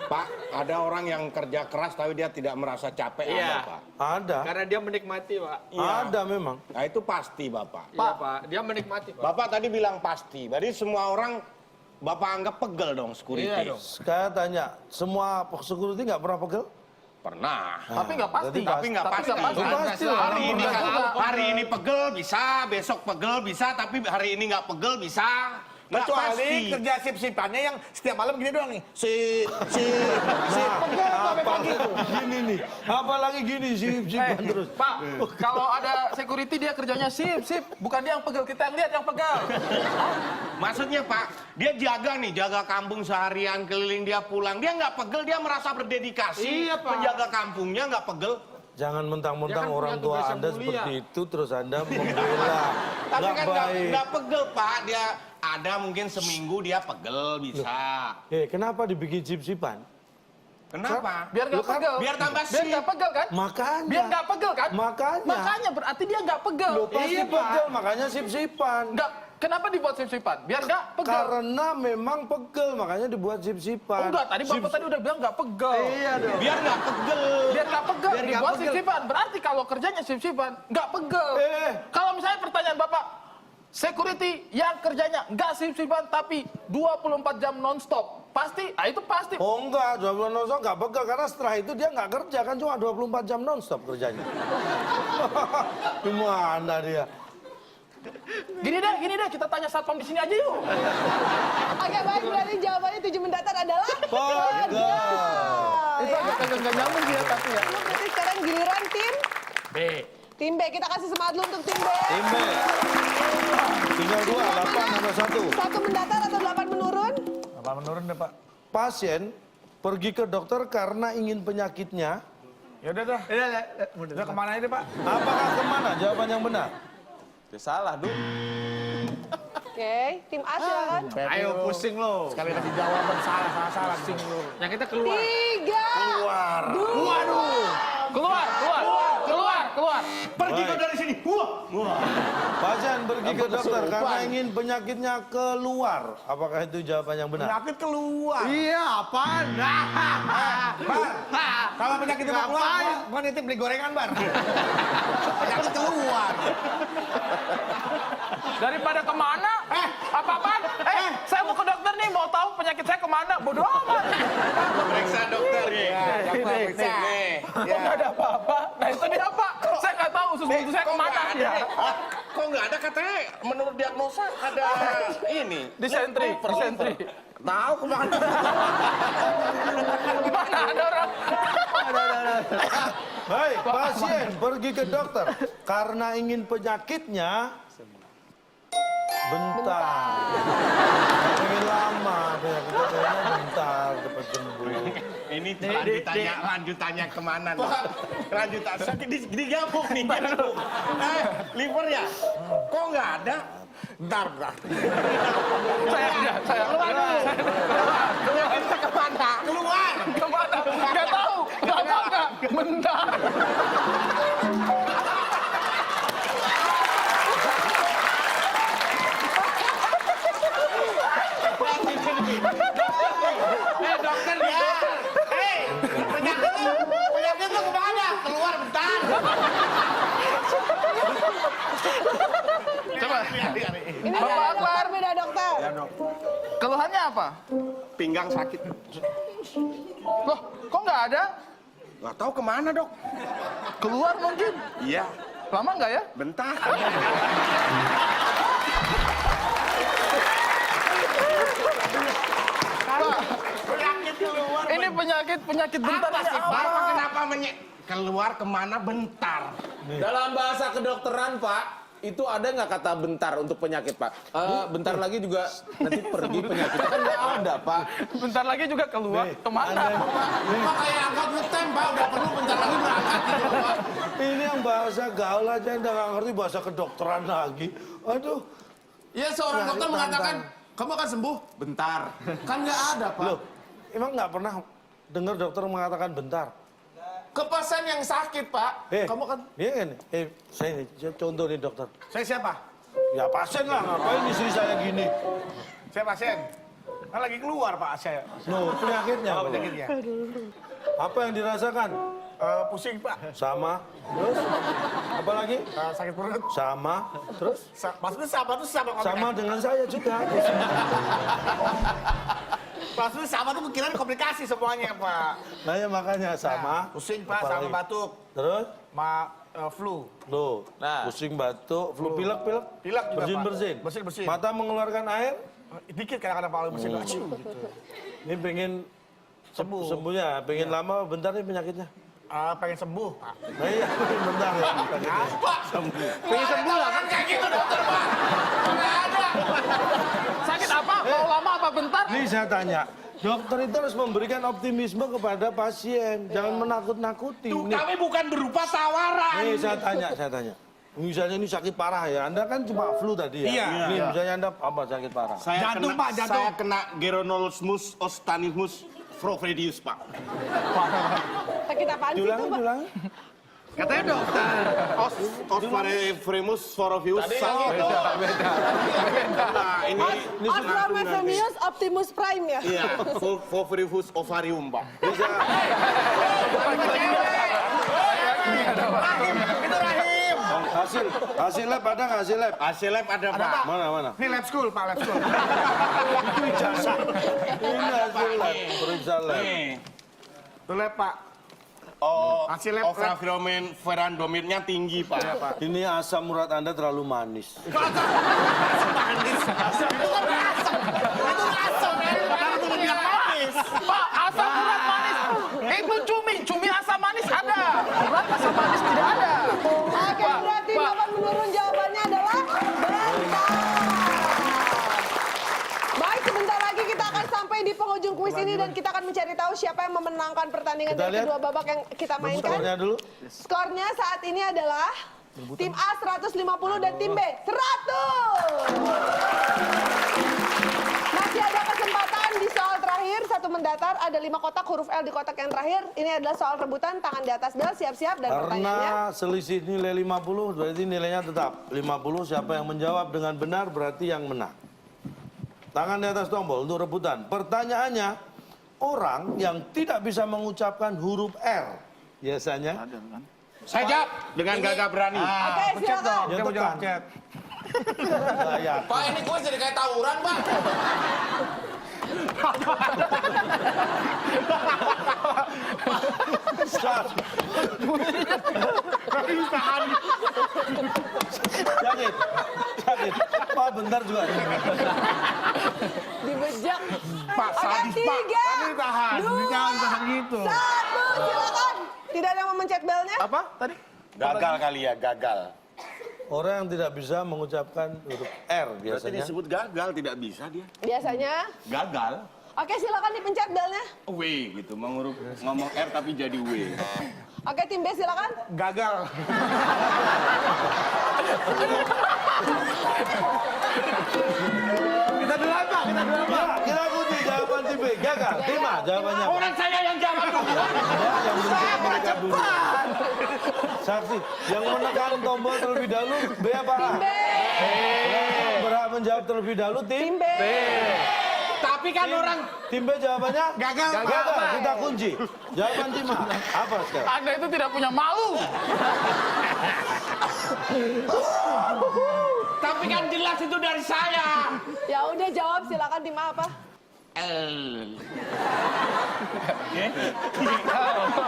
Pak, ada orang yang kerja keras tapi dia tidak merasa capek, Iya. ada, Pak. Ada, Karena dia menikmati Pak. ada memang. Nah itu pasti Bapak. Iya Pak, dia menikmati Pak. Bapak tadi bilang pasti, berarti semua orang Bapak anggap pegel dong security. Iya dong. Saya tanya, semua security nggak pernah pegel? Pernah. Tapi nggak pasti. Tapi nggak pasti. Pasti lah, Hari ini, pernah juga. hari ini pegel bisa, besok pegel bisa, tapi hari ini nggak pegel bisa. Nggak Kecuali pasti. kerja sip-sipannya yang setiap malam gini doang nih. Pegel Nah, sampai pagi. gini nih, apalagi gini sip-sipan terus. Pak, kalau ada security dia kerjanya sip. Bukan dia yang pegel, kita yang lihat yang pegel. Maksudnya Pak, dia jaga nih, jaga kampung seharian, keliling dia pulang. Dia nggak pegel, dia merasa berdedikasi. Iya, Pak. Menjaga kampungnya nggak pegel. Jangan mentang-mentang Dia kan orang punya tua tugas yang Anda mulia. seperti itu terus Anda membela. Tapi Nggak kan baik. nggak pegel Pak, dia ada mungkin seminggu dia pegel bisa. Kenapa dibikin sip-sipan? Kenapa? Biar nggak pegel. Biar tambah Biar sip. nggak pegel kan? Makanya. Biar nggak pegel kan? Makanya. Makanya berarti dia nggak pegel. Loh, pasti Iya, Pak. pegel, makanya sip-sipan. Nggak. Kenapa dibuat sip-sipan? Biar nggak pegel. Karena memang pegel, makanya dibuat Oh, sip-sipan. enggak, tadi Bapak tadi udah bilang nggak pegel. Iya dong. Biar nggak pegel. Biar nggak pegel, Biar nggak dibuat pegel. sip-sipan. Berarti kalau kerjanya sip-sipan, nggak pegel. Kalau misalnya pertanyaan Bapak, security yang kerjanya nggak sip-sipan tapi 24 jam non-stop, pasti, itu pasti. Oh enggak, 24 non-stop nggak pegel, karena setelah itu dia nggak kerja, kan cuma 24 jam non-stop kerjanya. Gimana dia? Gini deh, kita tanya satpam di sini aja yuk. Oke, baik, berarti jawabannya 7 mendatar adalah Pegel. Itu agak nggak nyambung dia tapi ya. Berarti sekarang giliran tim B. Tim B. Kita kasih semangat dulu untuk tim B. Tim B. Tinggal 2, 8 sama 1. 1 mendatar atau 8 menurun? Apa menurun deh, Pak? Pasien pergi ke dokter karena ingin penyakitnya. Ya udah dah. Udah kemana aja deh, Pak? Apakah kemana? Jawaban yang benar. Ya salah, Du. Oke, tim A silakan. Ayo pusing lo. Sekali kasih jawaban salah. Pusing lo. Yang kita keluar. 3. Keluar. Pasien pergi ke dokter karena ingin penyakitnya keluar. Apakah itu jawaban yang benar? Penyakit keluar. Iya, apaan? Bar, kalau penyakit itu mau keluar, gua nitip beli gorengan, Bar. Penyakit keluar. Daripada kemana? Apa-apaan? Saya mau ke dokter nih, mau tahu penyakit saya kemana? Bodoh amat. Periksa dokter nih. Periksa. Kok nggak ada apa-apa? Nah itu dia Pak. Saya nggak tahu usus buntu saya kemana. Ya. Kok nggak ada katanya? Menurut diagnosa ada ini. Disentri. Tahu kemana? Mana ada orang? Baik, pasien pergi ke dokter karena ingin penyakitnya bentar. Ingin lama penyakitnya kayaknya bentar cepat sembuh. Ini lanjutannya kemana nih? Lanjutan sakit di gabung nih. Liver ya? Kok nggak ada? Bentar. Saya keluar. Penyakitnya kemana? Keluar. Kemana? Nggak tahu. Nggak. Bentar. Dokter ya. Penyakit lu kemana? Keluar bentar. Coba. Ini Bapak beda Akbar. dokter, beda dokter. Keluhannya apa? Pinggang sakit. Loh, kok nggak ada? Nggak tahu kemana dok? Keluar mungkin. Iya, Lama nggak ya? bentar. Ini penyakit bentar Apa sih, apa? Bapak kenapa keluar kemana bentar? Dalam bahasa kedokteran, Pak, itu ada nggak kata bentar untuk penyakit, Pak? Bentar lagi juga nanti pergi penyakit. Kan nggak ada, Pak. Bentar lagi juga keluar. Kemana? Kok kayak angkot ngetem, Pak? Udah penuh bentar lagi berangkat gitu, Pak. Ini yang bahasa gaul aja yang nggak ngerti bahasa kedokteran lagi. Aduh. Ya seorang Nyari dokter mengatakan, tantang. kamu akan sembuh? Bentar. Kan nggak ada, Pak. Loh, emang nggak pernah dengar dokter mengatakan bentar? Ke pasien yang sakit, Pak. Kamu kan... Iya kan? Saya contoh nih dokter. Saya siapa? Ya pasien lah, ngapain istri saya gini? Saya pasien. Kan lagi keluar, Pak, saya. Loh, penyakitnya. Oh, Bro. penyakitnya. Apa yang dirasakan? Pusing, Pak. Sama. Terus? Apa lagi? Sakit perut. Sama. Terus? Maksudnya sama tuh sama. Sama dengan saya juga. Maksudnya sama tuh kira komplikasi semuanya, Pak. Nah ya makanya sama. Pusing, Pak, Apa sama lagi? batuk. Terus? Flu. Loh, pusing batuk, flu pilek. Pilek juga, Pak. Bersin. Bersin. Mata mengeluarkan air. Dikit kadang-kadang Pak bersin. Acuh, gitu. Ini pengen sembuhnya, pengen lama bentar nih penyakitnya. Pengen sembuh, Pak. Nah iya, bentar ya. Pak, pengen sembuh lah kan kayak gitu, dokter, Pak. Nggak ada. Sakit apa? Mau lama apa bentar? Nih saya tanya, dokter itu harus memberikan optimisme kepada pasien, jangan menakut-nakuti. Tuh, kami bukan berupa tawaran. Nih saya tanya. Misalnya ini sakit parah ya, Anda kan cuma flu tadi ya. Iya. Nih misalnya Anda apa sakit parah? Jantung, Pak, jantung. Saya kena Geronolusmus ostanimus frovredius, Pak. Sakit apaan sih itu, Pak? Ulang. Katanya dokter. Osparefremus forovius. Beda. Nah, ini Australopithecus Optimus Prime ya? Iya, Foverius ovarium, Pak. Itu rahim. Hasil lab ada nggak hasil lab? Hasil lab ada, Pak. Pak. Mana? Ini lab school, Pak, lab school. Ini hasil lab, periksa lab. Itu lab, Pak. Oh, Hasil lab. Ophiomen verandomirnya tinggi, Pak. Ini asam urat Anda terlalu manis. Itu kan asam. Itu asam. Karena itu lebih manis. Pak, asam urat manis. Itu cumi asam manis ada. Urat asam manis tidak ada. Oke, berarti Bapak menurun jawabannya adalah bentar. Baik, sebentar lagi kita akan sampai di penghujung kuis ini dan kita akan mencari tahu siapa yang memenangkan pertandingan Kita dari lihat. kedua babak yang kita mainkan. Skornya dulu. Skornya saat ini adalah tim A 150 dan tim B 100. Masih ada kesempatan di soal terakhir terakhir, 1 mendatar, ada 5 kotak huruf L di kotak yang terakhir. Ini adalah soal rebutan, tangan di atas bel, siap-siap, dan pertanyaannya. Karena selisih nilai 50, berarti nilainya tetap 50. Siapa yang menjawab dengan benar berarti yang menang. Tangan di atas tombol untuk rebutan. Pertanyaannya, orang yang tidak bisa mengucapkan huruf R biasanya. Saya jawab dengan gagah berani. Oke, silakan. Yang tekan. Pak, ini gue jadi kayak tawuran, Pak. Sakit. Pak, bentar juga. Dibejak. Pak, sadis, Pak. 3, Ini tahan. Ini jangan tahan gitu. 1, silakan. Tidak ada yang memencet belnya? Apa tadi? Gagal kali ya, gagal. Orang yang tidak bisa mengucapkan huruf R Berarti biasanya. disebut gagal, tidak bisa dia. Biasanya. Gagal. Oke, silakan dipencet belnya. W gitu, ngomong R tapi jadi W. Oke, tim B silakan. Gagal. Kita duluan, Pak. Kita duluan, Pak. Ya, kita kunci jawaban tim B. Gagal. Tim A jawabannya apa? Orang saya yang jawab dulu. Yang menekan mereka dulu. Saksi, yang menekan tombol terlebih dahulu B apa A? B. Berhak menjawab terlebih dahulu tim Tim B. Tapi kan orang Tim B jawabannya Gagal, Pak. gagal. Kita kunci. Jawaban tim A apa sekarang? Anda itu tidak punya malu. tapi kan jelas itu dari saya. Ya udah jawab silakan tim A apa?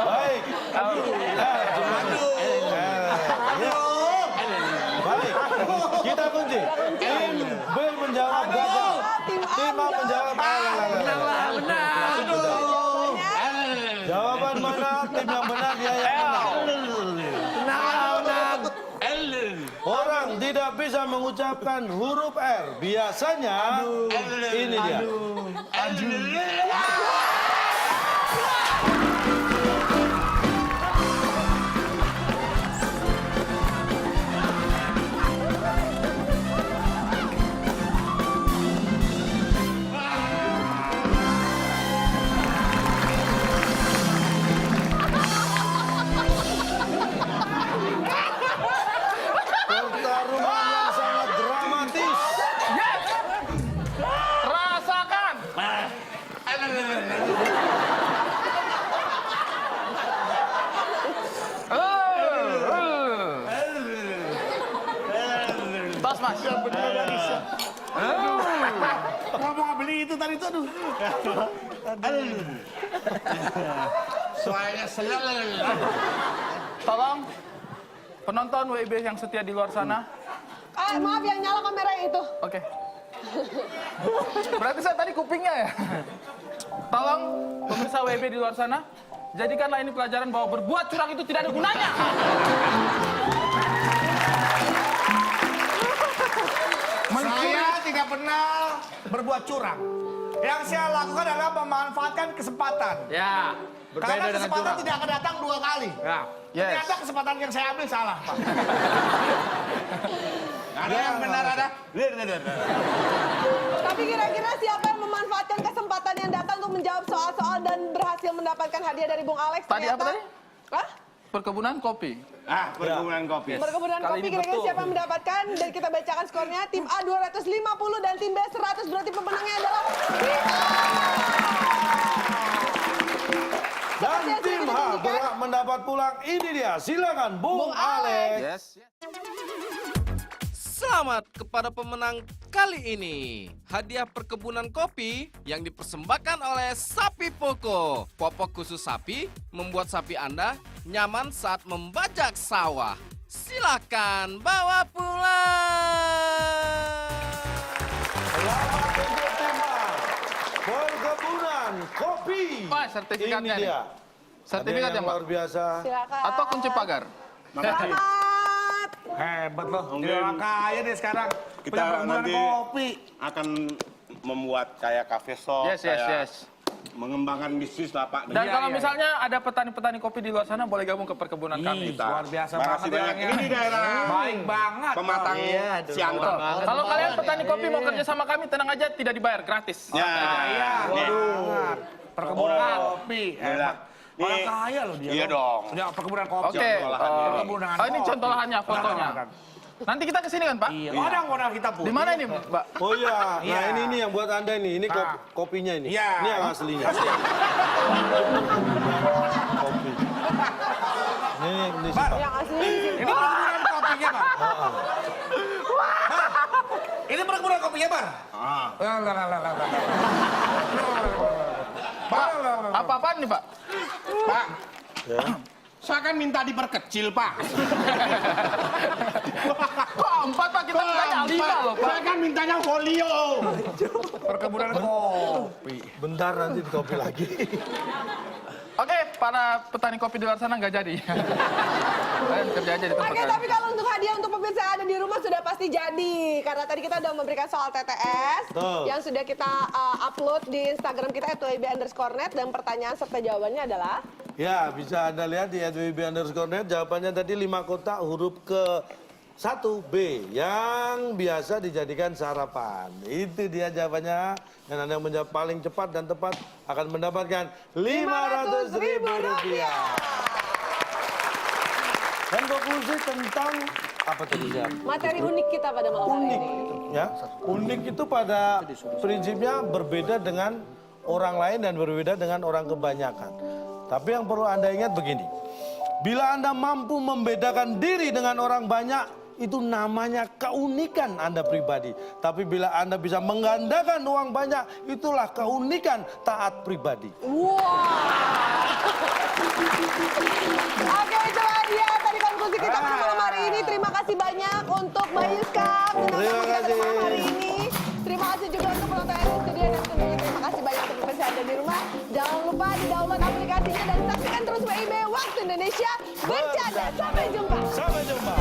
Baik. Baik. Kita kunci. Tim B menjawab gagal. Tim A Tim A menjawab jawaban mana? Tim yang benar dia yang benar. Orang tidak bisa mengucapkan huruf R. Biasanya ini dia. Pertarungan yang sangat dramatis. Rasakan. Tas, Mas. Nggak mau beli itu tadi tuh, aduh. Soalnya Tolong penonton WIB yang setia di luar sana. Maaf yang nyala kamera yang itu. Oke. Berarti saya tadi kupingnya ya. Tolong pemirsa WIB di luar sana, jadikanlah ini pelajaran bahwa berbuat curang itu tidak ada gunanya. Saya tidak pernah berbuat curang. Yang saya lakukan adalah memanfaatkan kesempatan. Ya. Karena kesempatan tidak akan datang 2 kali. Ya. Yes. Ternyata kesempatan yang saya ambil salah, Pak. ada yang benar ada. Tapi kira-kira siapa yang memanfaatkan kesempatan yang datang untuk menjawab soal-soal dan berhasil mendapatkan hadiah dari Bung Alex? Tadi apa tadi? Hah? Perkebunan kopi. Perkebunan kopi. Perkebunan Kali kopi ini kira-kira betul. siapa yang mendapatkan? Dan kita bacakan skornya. Tim A 250 dan tim B 100. Berarti pemenangnya adalah tim A. Dan tim H berhak mendapat pulang. Ini dia. Silakan Bung Alex. Yes. Selamat kepada pemenang kali ini. Hadiah perkebunan kopi yang dipersembahkan oleh Sapi Poko. Popok khusus sapi membuat sapi Anda nyaman saat membajak sawah. Silakan bawa pulang. Selamat untuk tim A. Perkebunan kopi. Wah, sertifikatnya Ini dia. Sertifikat Ada yang luar biasa. Silakan. Atau kunci pagar. Selamat. Hebat loh. Mungkin Dia orang kaya deh sekarang. Kita Punya perkebunan nanti kopi. akan membuat kayak cafe shop, Yes, yes, kayak yes. mengembangkan bisnis lah Pak. Dan kalau misalnya ada petani-petani kopi di luar sana, boleh gabung ke perkebunan kami. Luar biasa Makasih banget banyak. orangnya. Ini di daerah Baik banget. Pematang Siantar. Kalau kalian petani kopi mau kerja sama kami, tenang aja, tidak dibayar, gratis. Ya. Iya, waduh. Perkebunan kopi. Hebat. Nih. Orang kaya loh dia. Iya loh. dong. Punya perkebunan kopi. Oke, Perkebunan ini contoh lahannya, fotonya. Nanti kita kesini kan, Pak? Iya. Ada modal kita pun. Di mana ini, Mbak? Oh iya, Iya. nah ini yang buat Anda ini kopinya ini. Iya. Ini yang aslinya. Kopi. Ini sih, Pak. Yang asli di sini. Ini perkebunan kopinya, Bang. Ini perkebunan kopinya, Bang. Apa-apaan nih, Pak? Pak. Saya kan minta diperkecil Pak. Kok 4, Pak? Kita mintanya 5 loh, Pak. Saya kan mintanya folio. Perkebunan kopi. Bentar nanti di kopi lagi. Oke, para petani kopi di luar sana nggak jadi. Kalian kerja aja di tempat Oke, kalian. tapi kalau untuk hadiah untuk pemirsa yang ada di rumah sudah pasti jadi. Karena tadi kita udah memberikan soal TTS Betul. yang sudah kita upload di Instagram kita @wib_net dan pertanyaan serta jawabannya adalah Ya, bisa Anda lihat di @wib_net. Jawabannya tadi 5 kotak huruf ke 1B yang biasa dijadikan sarapan. Itu dia jawabannya. Dan Anda yang menjawab paling cepat dan tepat akan mendapatkan Rp500.000. Dan konklusi tentang apa tadi ya? materi unik kita pada malam hari Unik, ini. ya. Unik itu pada prinsipnya berbeda dengan orang lain dan berbeda dengan orang kebanyakan. Tapi yang perlu Anda ingat begini. Bila Anda mampu membedakan diri dengan orang banyak, itu namanya keunikan Anda pribadi. Tapi bila Anda bisa menggandakan uang banyak, itulah keunikan taat pribadi. Oke, itulah dia tadi konklusi kita pada malam hari ini. Terima kasih banyak untuk Bayu Skam Terima kita pada malam hari kasih. ini. Terima kasih juga untuk penonton yang di studio dan tentunya terima kasih banyak untuk pemirsa yang ada di rumah. Jangan lupa di download aplikasinya dan saksikan terus WIB Waktu Indonesia Bercanda. Sampai jumpa. Sampai jumpa.